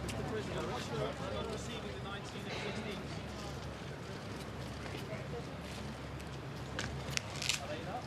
Mr. President, what's your opinion on receiving the 19 and 16s? Are they enough?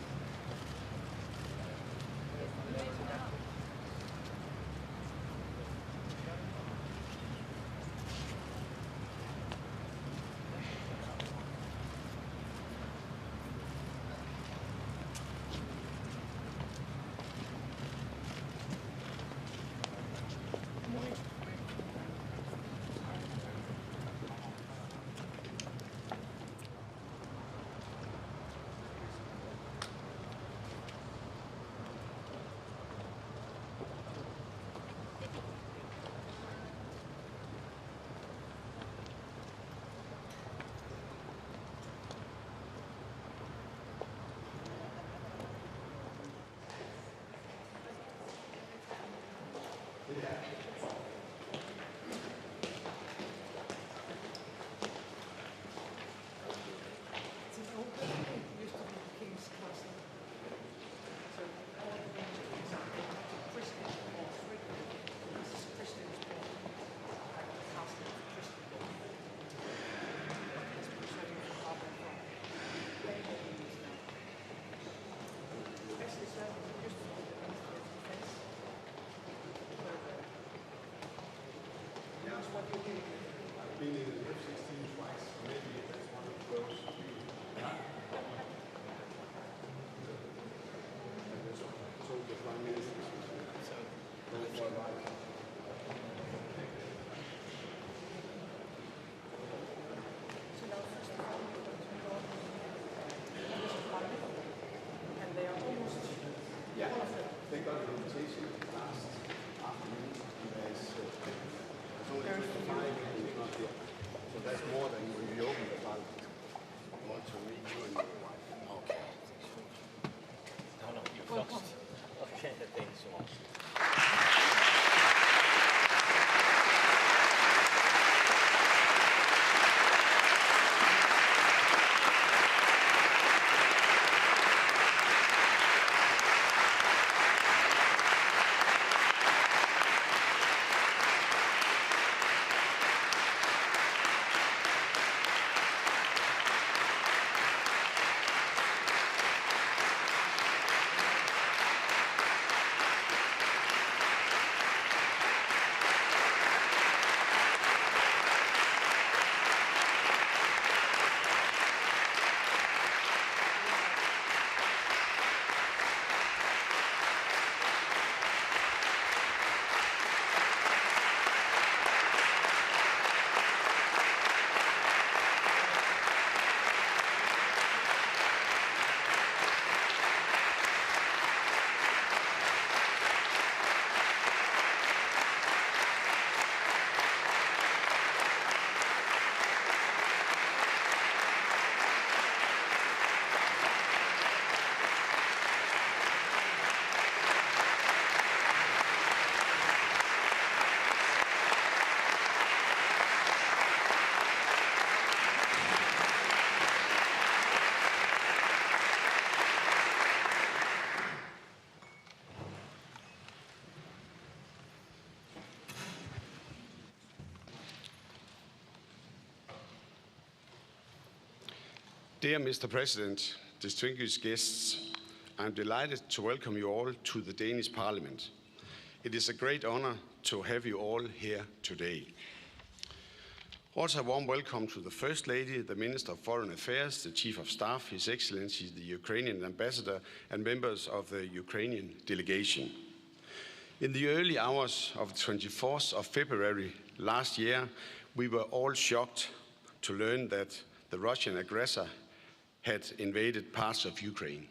Been in the F-16 twice, maybe that's one of those. So the Prime Minister goes for a ride. And they are almost... Yeah, they got an invitation last afternoon, and there's only 25 and it's not here. So that's more than when we opened the parliament. I want to meet you and your wife. Okay. No, you've lost. Okay, thanks so much. Dear Mr. President, distinguished guests, I'm delighted to welcome you all to the Danish Parliament. It is a great honor to have you all here today. Also a warm welcome to the First Lady, the Minister of Foreign Affairs, the Chief of Staff, His Excellency the Ukrainian Ambassador, and members of the Ukrainian delegation. In the early hours of the 24th of February last year, we were all shocked to learn that the Russian aggressor had invaded parts of Ukraine.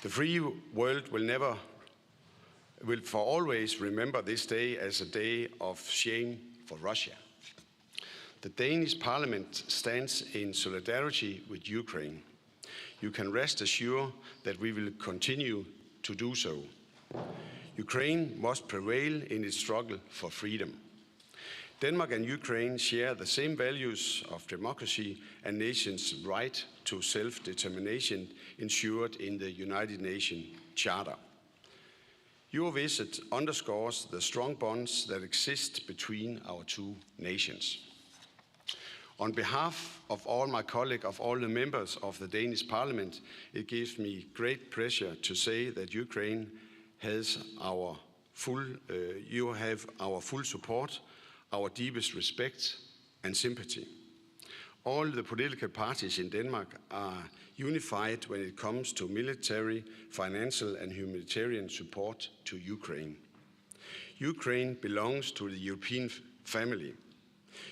The free world will for always remember this day as a day of shame for Russia. The Danish Parliament stands in solidarity with Ukraine. You can rest assured that we will continue to do so. Ukraine must prevail in its struggle for freedom. Denmark and Ukraine share the same values of democracy and nations' right to self-determination ensured in the United Nations Charter. Your visit underscores the strong bonds that exist between our two nations. On behalf of all my colleagues, of all the members of the Danish Parliament, it gives me great pleasure to say that Ukraine has our full, you have our full support, our deepest respect and sympathy. All the political parties in Denmark are unified when it comes to military, financial and humanitarian support to Ukraine. Ukraine belongs to the European family.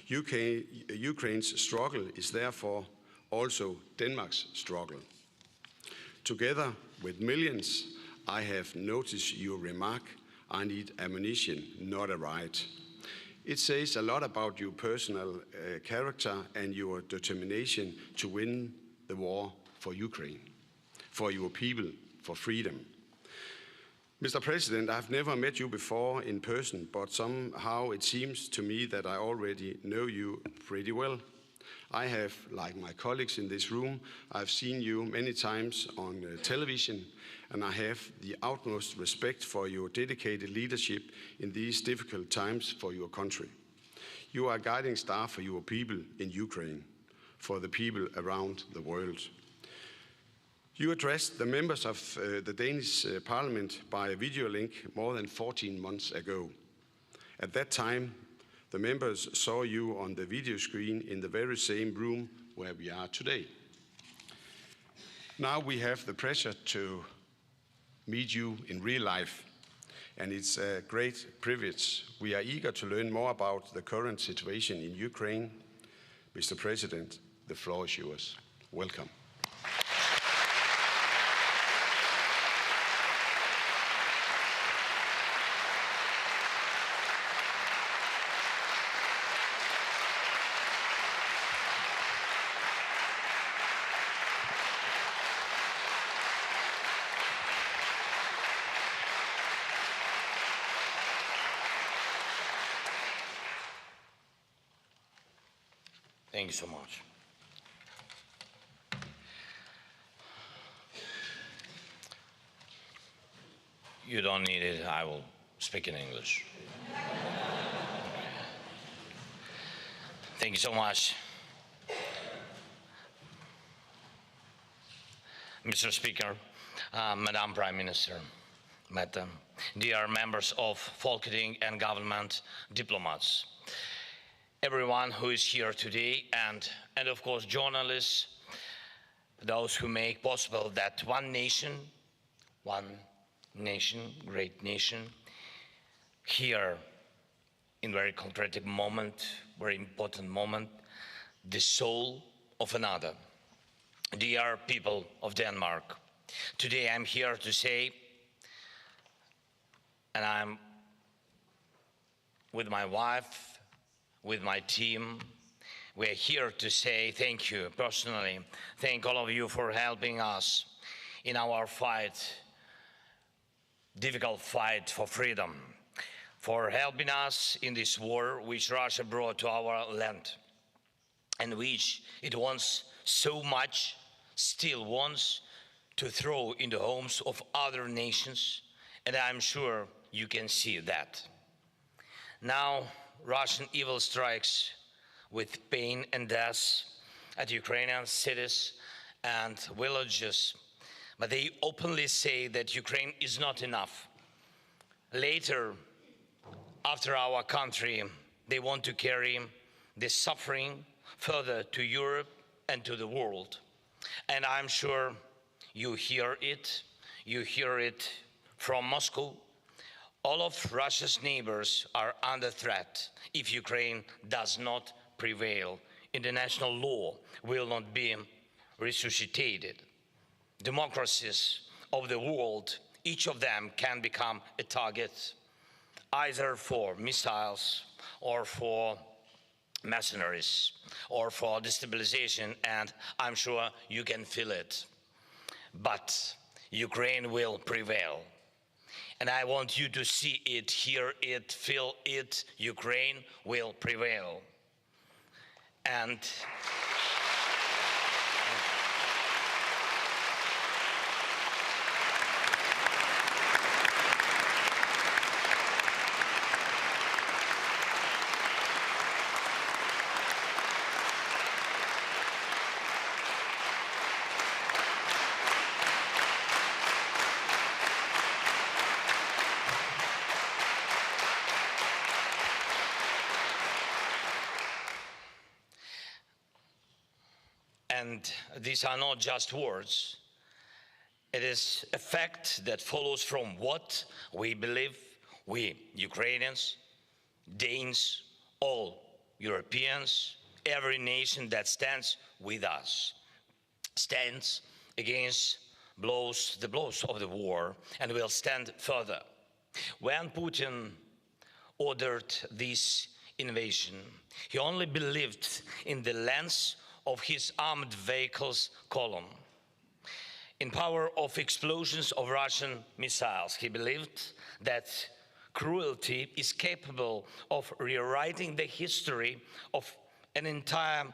Ukraine's struggle is therefore also Denmark's struggle. Together with millions, I have noticed your remark, I need ammunition, not a riot. It says a lot about your personal character and your determination to win the war for Ukraine, for your people, for freedom. Mr. President, I've never met you before in person, but somehow it seems to me that I already know you pretty well. I have, like my colleagues in this room, I've seen you many times on television, and I have the utmost respect for your dedicated leadership in these difficult times for your country. You are a guiding star for your people in Ukraine, for the people around the world. You addressed the members of the Danish Parliament by a video link more than 14 months ago. At that time, the members saw you on the video screen in the very same room where we are today. Now we have the pleasure to meet you in real life, and it's a great privilege. We are eager to learn more about the current situation in Ukraine. Mr. President, the floor is yours. Welcome. Thank you so much. You don't need it, I will speak in English. Thank you so much. Mr. Speaker, Madam Prime Minister, Madam, dear members of Folketing and government diplomats, everyone who is here today, and of course journalists, those who make possible that one nation, great nation, here in very concrete moment, very important moment, the soul of another. Dear people of Denmark, today I'm here to say, and I'm with my wife, with my team, we're here to say thank you personally. Thank all of you for helping us in our fight, difficult fight for freedom, for helping us in this war which Russia brought to our land, and which it wants so much, still wants to throw in the homes of other nations, and I'm sure you can see that. Now, Russian evil strikes with pain and death at Ukrainian cities and villages, but they openly say that Ukraine is not enough. Later, after our country, they want to carry this suffering further to Europe and to the world. And I'm sure you hear it from Moscow. All of Russia's neighbors are under threat if Ukraine does not prevail. International law will not be resuscitated. Democracies of the world, each of them can become a target, either for missiles or for mercenaries or for destabilization, and I'm sure you can feel it. But Ukraine will prevail. And I want you to see it, hear it, feel it. Ukraine will prevail. And And these are not just words. It is a fact that follows from what we believe, we Ukrainians, Danes, all Europeans, every nation that stands with us, stands against the blows of the war, and will stand further. When Putin ordered this invasion, he only believed in the length of his armed vehicles column, in power of explosions of Russian missiles. He believed that cruelty is capable of rewriting the history of an entire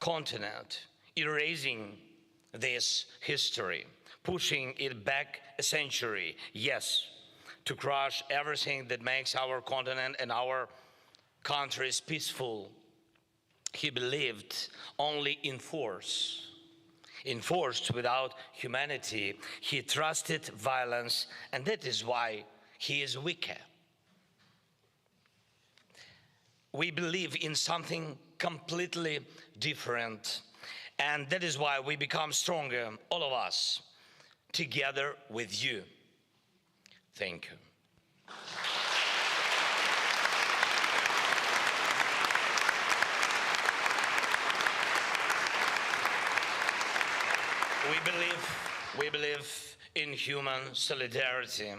continent, erasing this history, pushing it back a century, yes, to crush everything that makes our continent and our countries peaceful. He believed only in force. In force without humanity. He trusted violence, and that is why he is weaker. We believe in something completely different, and that is why we become stronger, all of us, together with you. Thank you. We believe in human solidarity,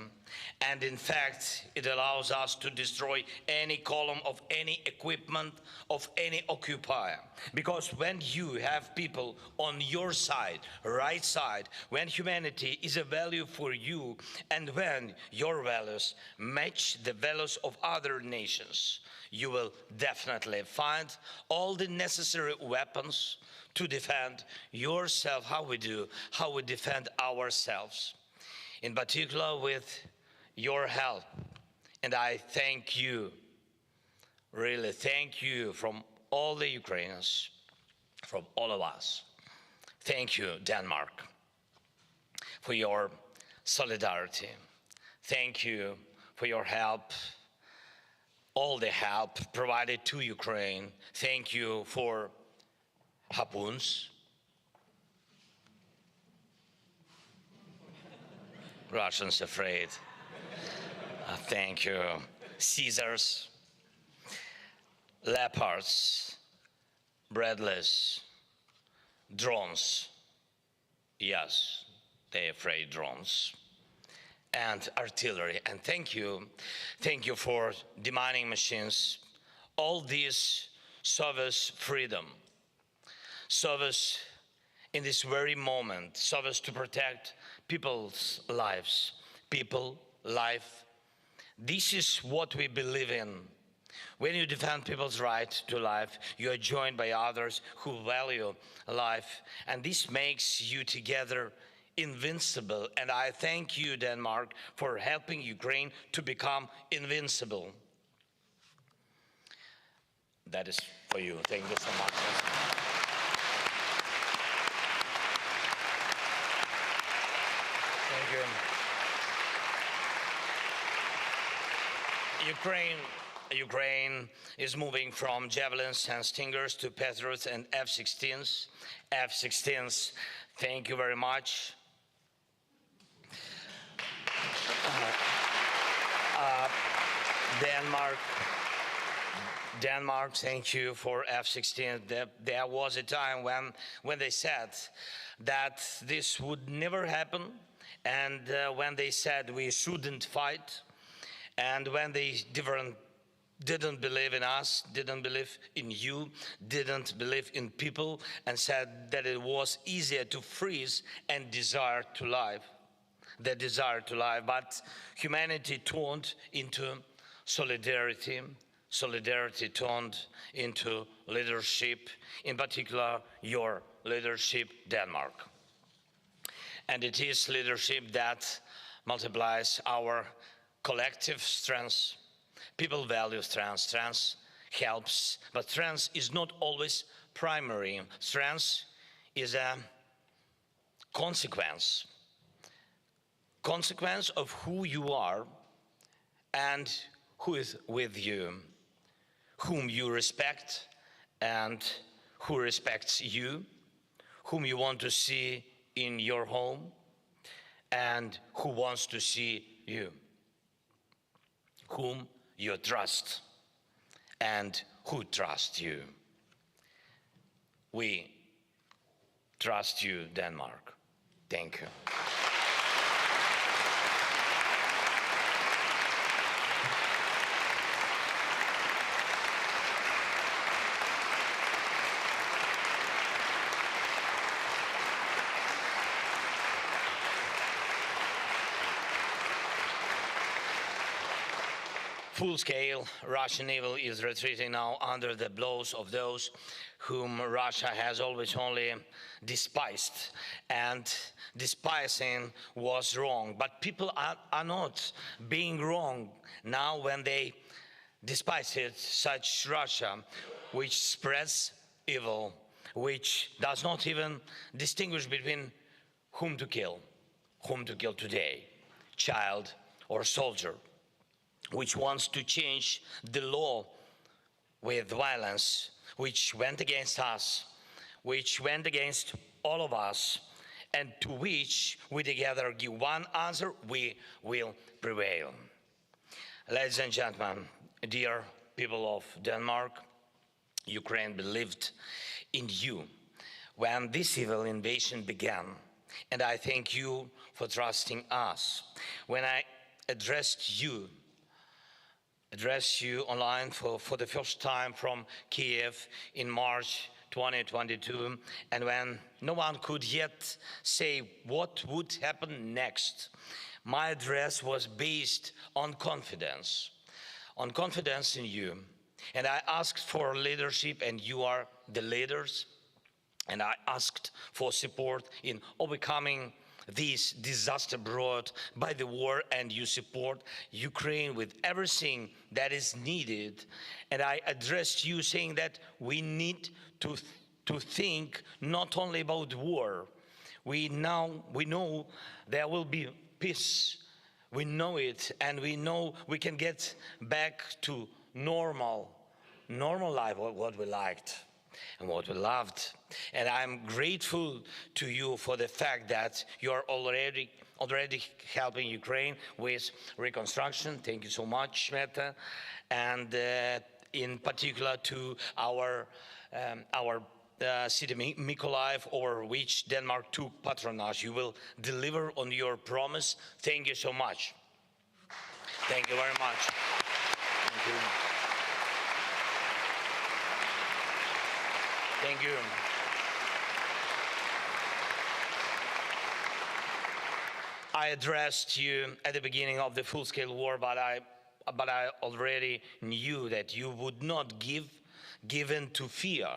and in fact, it allows us to destroy any column of any equipment of any occupier. Because when you have people on your side, right side, when humanity is a value for you, and when your values match the values of other nations, you will definitely find all the necessary weapons to defend yourself, how we defend ourselves, in particular with your help. And I thank you, really thank you from all the Ukrainians, from all of us. Thank you, Denmark, for your solidarity. Thank you for your help, all the help provided to Ukraine. Thank you for harpoons, Russians afraid. Thank you. Caesars, leopards, breadless, drones. Yes, they're afraid drones. And artillery. And thank you for demining machines. All this service freedom. Service in this very moment, service to protect people's lives, life. This is what we believe in. When you defend people's right to life, you are joined by others who value life, and this makes you together invincible. And I thank you, Denmark, for helping Ukraine to become invincible. That is for you. Thank you so much. Thank you. Ukraine is moving from javelins and stingers to Patriots and F-16s. F-16s, thank you very much. Denmark, thank you for F-16. There was a time when they said that this would never happen, and when they said we shouldn't fight, and when they didn't believe in us, didn't believe in you, didn't believe in people, and said that it was easier to freeze and desire to live, the desire to live. But humanity turned into solidarity. Solidarity turned into leadership, in particular your leadership, Denmark. And it is leadership that multiplies our collective strength. People value strength. Strength helps, but strength is not always primary. Strength is a consequence of who you are and who is with you, whom you respect and who respects you, whom you want to see in your home and who wants to see you, whom you trust and who trusts you. We trust you, Denmark. Thank you. Full-scale Russian evil is retreating now under the blows of those whom Russia has always only despised, and despising was wrong. But people are not being wrong now when they despise it, such Russia, which spreads evil, which does not even distinguish between whom to kill today, child or soldier, which wants to change the law with violence, which went against us, which went against all of us, and to which we together give one answer: we will prevail. Ladies and gentlemen, dear people of Denmark, Ukraine believed in you when this evil invasion began, and I thank you for trusting us. When I addressed you online for the first time from Kiev in March 2022, and when no one could yet say what would happen next, my address was based on confidence in you. And I asked for leadership, and you are the leaders. And I asked for support in overcoming this disaster brought by the war, and you support Ukraine with everything that is needed. And I addressed you saying that we need to think not only about war. We know there will be peace. We know it, and we know we can get back to normal life, what we liked and what we loved. And I'm grateful to you for the fact that you are already helping Ukraine with reconstruction. Thank you so much, Meta. And in particular to our city Mykolaiv, over which Denmark took patronage. You will deliver on your promise. Thank you so much. Thank you very much. Thank you. Thank you. I addressed you at the beginning of the full-scale war, but I already knew that you would not give in to fear,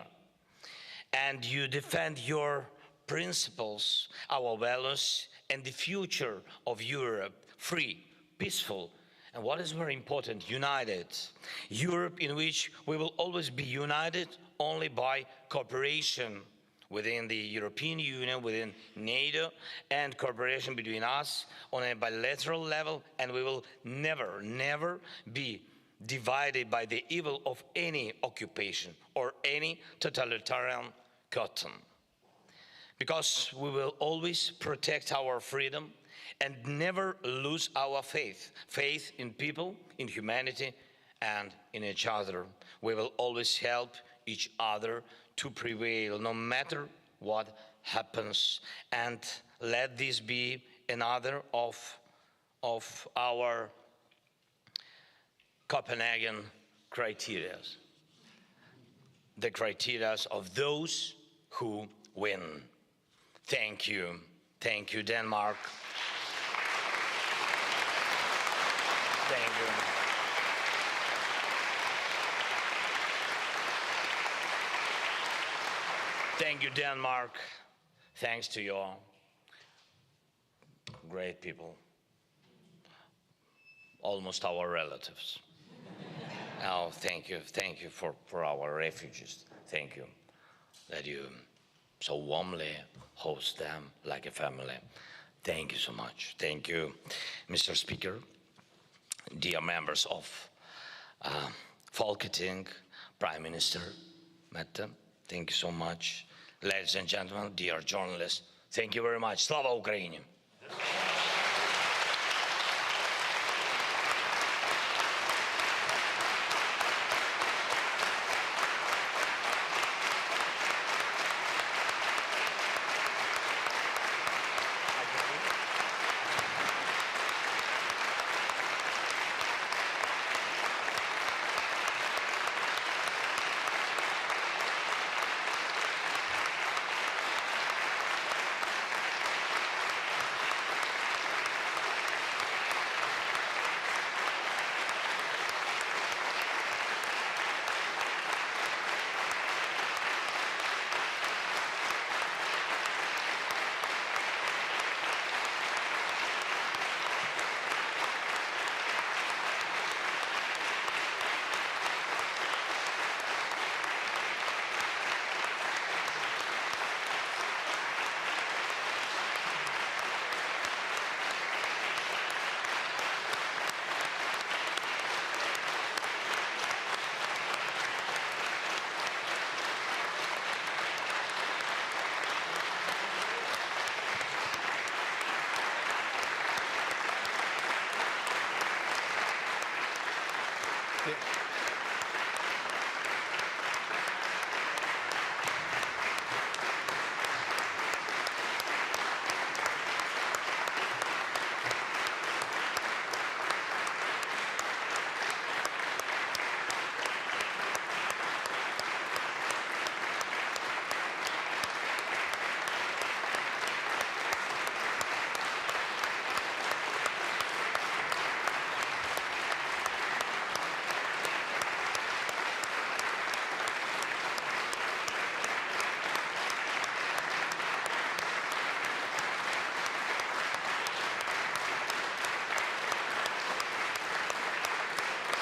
and you defend your principles, our values, and the future of Europe, free, peaceful, and what is very important, united. Europe in which we will always be united only by cooperation within the European Union, within NATO, and cooperation between us on a bilateral level, and we will never be divided by the evil of any occupation or any totalitarian custom. Because we will always protect our freedom and never lose our faith in people, in humanity, and in each other. We will always help each other to prevail, no matter what happens. And let this be another of our Copenhagen criteria, the criteria of those who win. Thank you, Denmark. Thank you. Thank you, Denmark. Thanks to your great people, almost our relatives. Oh, thank you for our refugees. Thank you that you so warmly host them like a family. Thank you so much. Thank you, Mr. Speaker, dear members of Folketing, Prime Minister Mette. Thank you so much. ladies and gentlemen, dear journalists, thank you very much. Slava Ukraini!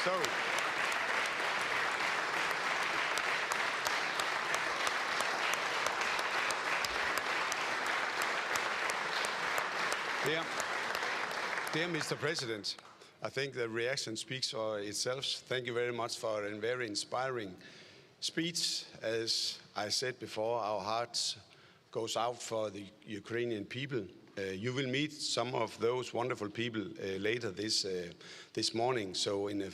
So, dear Mr. President, I think the reaction speaks for itself. Thank you very much for a very inspiring speech. As I said before, our hearts goes out for the Ukrainian people. You will meet some of those wonderful people later this morning. So in a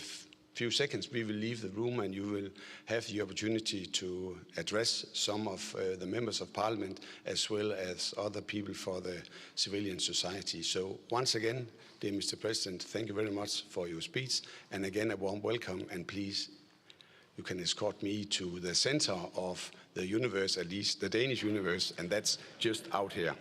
few seconds we will leave the room and you will have the opportunity to address some of the members of parliament as well as other people for the civilian society. So once again, dear Mr. President, thank you very much for your speech. And again, a warm welcome, and please, you can escort me to the center of the universe, at least the Danish universe, and that's just out here.